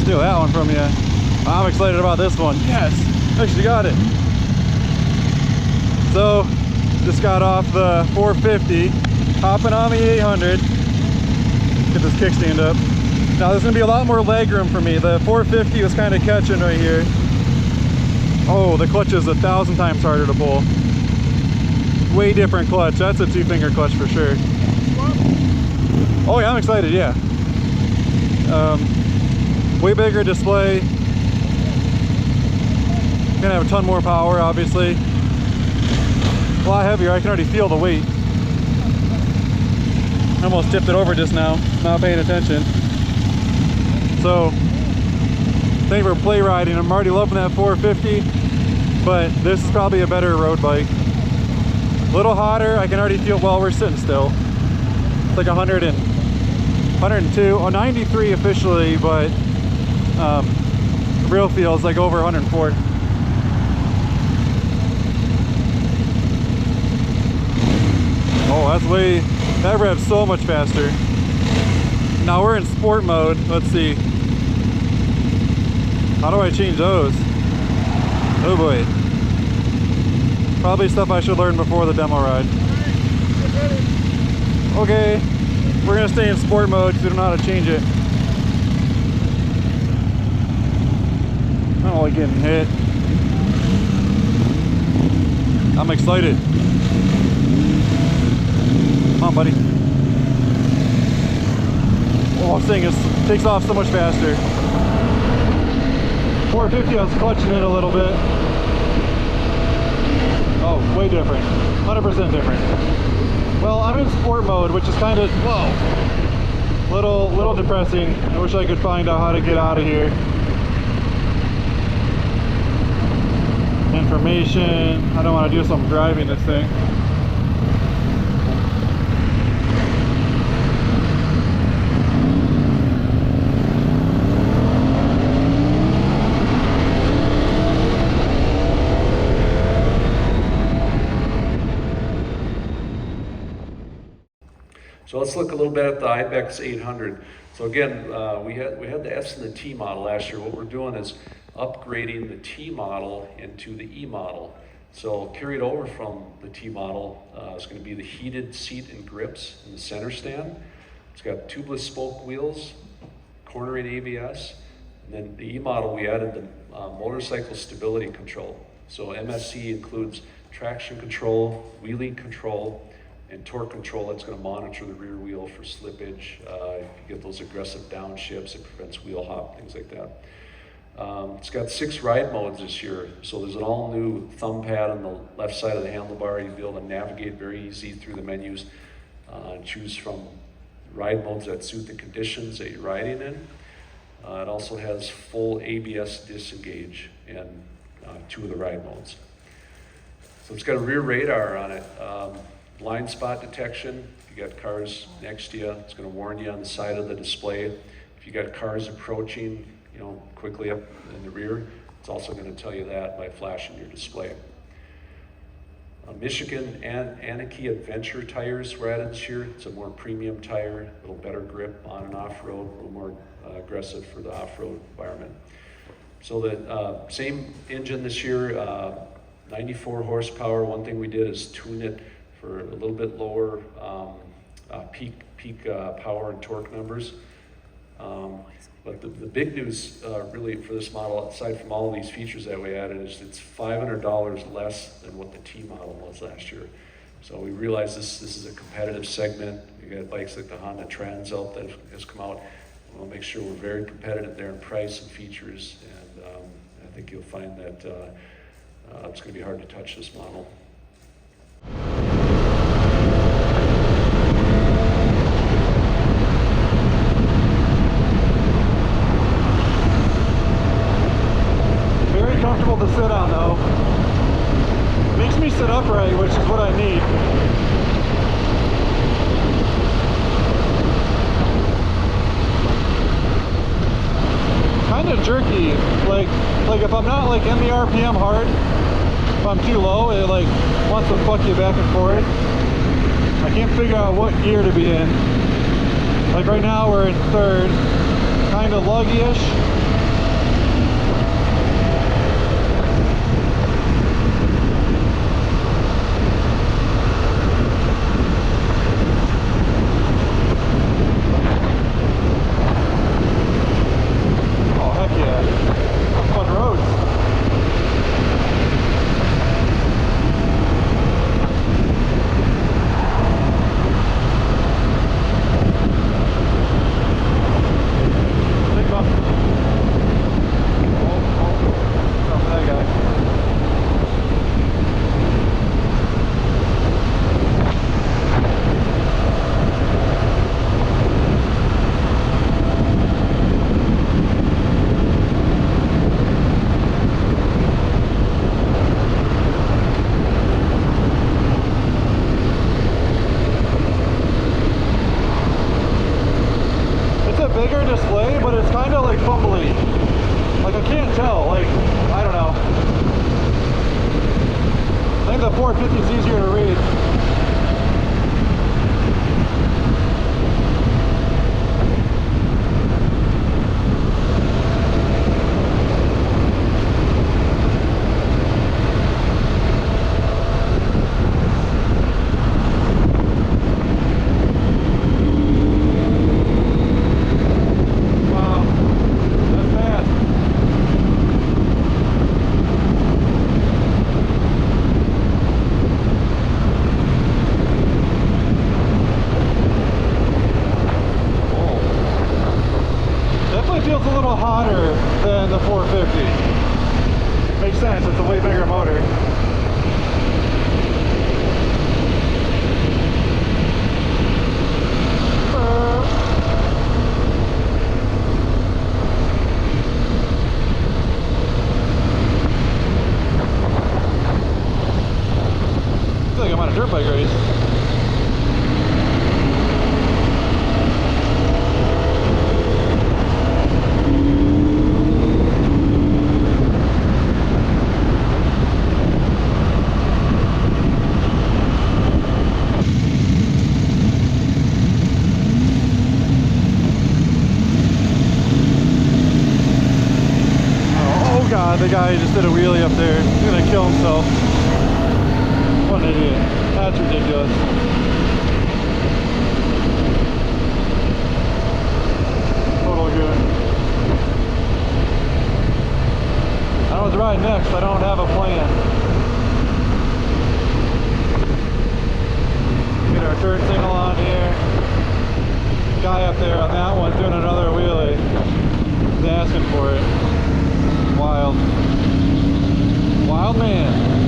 Steal that one from you. I'm excited about this one. Yes, actually got it. So, just got off the 450, hopping on the 800. Get this kickstand up. Now there's gonna be a lot more leg room for me. The 450 was kind of catching right here. Oh, the clutch is 1,000 times harder to pull. Way different clutch. That's a 2-finger clutch for sure. Oh yeah, I'm excited, yeah. Way bigger display. Gonna have a ton more power, obviously. A lot heavier, I can already feel the weight. I almost tipped it over just now, not paying attention. So, thank you for play riding. I'm already loving that 450, but this is probably a better road bike. A little hotter, I can already feel, well, we're sitting still. It's like 102, oh, 93 officially, but the real feel is like over 104. Oh, that's way, that revs so much faster. Now we're in sport mode. Let's see. How do I change those? Oh boy. Probably stuff I should learn before the demo ride. Okay, we're gonna stay in sport mode because we don't know how to change it. I don't like getting hit. I'm excited. Come on, buddy. Oh, this thing takes off so much faster. 450, I was clutching it a little bit. Oh, way different. 100% different. Well, I'm in sport mode, which is kind of, whoa, little depressing. I wish I could find out how to get out of here. Information. I don't want to do some driving this thing. So let's look a little bit at the IBEX 800. So again, we had the S and the T model last year. What we're doing is upgrading the T model into the E model. So carried over from the T model is going to be the heated seat and grips in the center stand. It's got tubeless spoke wheels, cornering ABS, and then the E model we added the motorcycle stability control. So MSC includes traction control, wheelie control, and torque control that's going to monitor the rear wheel for slippage. If you get those aggressive downshifts, it prevents wheel hop, things like that. It's got 6 ride modes this year. So there's an all new thumb pad on the left side of the handlebar. You'll be able to navigate very easy through the menus and choose from ride modes that suit the conditions that you're riding in. It also has full ABS disengage and 2 of the ride modes. So it's got a rear radar on it. Blind spot detection. If you got cars next to you, it's going to warn you on the side of the display. If you got cars approaching, quickly up in the rear, it's also going to tell you that by flashing your display. Michigan and Anarchy Adventure tires were added this year. It's a more premium tire, a little better grip on and off-road, a little more aggressive for the off-road environment. So the same engine this year, 94 horsepower. One thing we did is tune it for a little bit lower peak power and torque numbers. But the big news really for this model, aside from all of these features that we added, is it's $500 less than what the T model was last year. So we realize this is a competitive segment. You got bikes like the Honda Transalp that has come out. We'll make sure we're very competitive there in price and features, and I think you'll find that it's going to be hard to touch this model. Comfortable to sit on though. Makes me sit upright, which is what I need. Kind of jerky, like if I'm not like in the RPM hard, if I'm too low, it like wants to fuck you back and forth. I can't figure out what gear to be in. Like right now we're in third, kind of luggy-ish. tell. Like, I don't know. I think the 450 is easier to read. Feels a little hotter than the 450. Makes sense, it's a way bigger motor. I feel like I'm on a dirt bike race. God, the guy just did a wheelie up there. He's gonna kill himself. What an idiot. That's ridiculous. Total goon. I don't know what to ride next. I don't have a plan. Get our third signal on here. Guy up there on that one doing another wheelie. He's asking for it. Wild. Wild man.